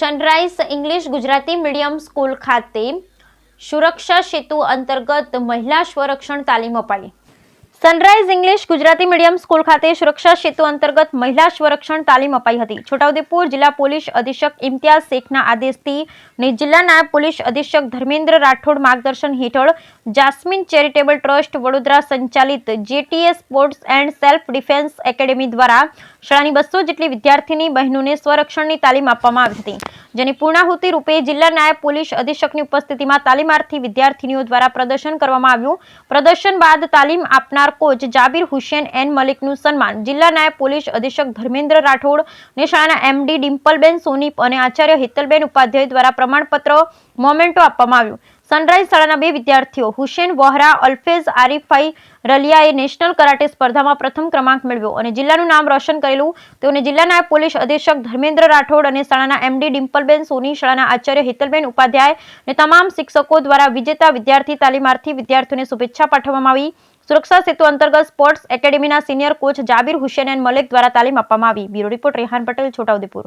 Sunrise English Gujarati medium school ખાતે સુરક્ષા સેતુ અંતર્ગત મહિલા સ્વરક્ષણ તાલીમ અપાઈ। Sunrise English Gujarati medium school ખાતે સુરક્ષા સેતુ અંતર્ગત મહિલા સ્વરક્ષણ તાલીમ અપાઈ હતી। છોટાઉદેપુર જિલ્લા પોલીસ અધિક્ષક ઇમ્તિયાઝ શેખના આદેશથી અને જિલ્લા નાયબ પોલીસ અધિક્ષક ધર્મેન્દ્ર રાઠોડ માર્ગદર્શન હેઠળ જાસ્મીન ચેરિટેબલ ટ્રસ્ટ વડોદરા સંચાલિત JTA sports and self defence academy દ્વારા શાળાની 200 જેટલી વિદ્યાર્થીની બહેનોને સ્વરક્ષણની તાલીમ આપવામાં આવી હતી, જેની પૂર્ણાહુતિ રૂપે જિલ્લા નાયબ પોલીસ અધિક્ષકની ઉપસ્થિતિમાં તાલીમાર્થી વિદ્યાર્થીનીઓ દ્વારા પ્રદર્શન કરવામાં આવ્યું। પ્રદર્શન બાદ તાલીમ આપનાર કોચ જાબીર હુસૈન એન મલિકનું સન્માન જિલ્લા નાયબ પોલીસ અધિક્ષક ધર્મેન્દ્ર રાઠોડ અને શાળાના એમડી ડિમ્પલબેન સોની અને આચાર્ય હેતલબેન ઉપાધ્યાય દ્વારા પ્રમાણપત્ર મોમેન્ટો આપવામાં આવ્યું। સનરાઈઝ શાળાના 2 વિદ્યાર્થીઓ હુસેન વોહરા અલ્ફેઝ આરિફાઈ રલિયાએ નેશનલ કરાટે સ્પર્ધામાં પ્રથમ ક્રમાંક મેળવ્યો અને જિલ્લાનું નામ રોશન કરેલું। તેઓને જિલ્લા નાયબ પોલીસ અધિક્ષક ધર્મેન્દ્ર રાઠોડ અને શાળાના એમડી ડિમ્પલબેન સોની, શાળાના આચાર્ય હેતલબેન ઉપાધ્યાય અને તમામ શિક્ષકો દ્વારા વિજેતા વિદ્યાર્થી તાલીમાર્થી વિદ્યાર્થીઓને શુભેચ્છા પાઠવવામાં આવી। સુરક્ષા સેતુ અંતર્ગત સ્પોર્ટ્સ એકેડેમીના senior coach Jabir Hussain N Malik દ્વારા તાલીમ આપવામાં આવી। Bureau report Rehan Patel, Chhota Udepur.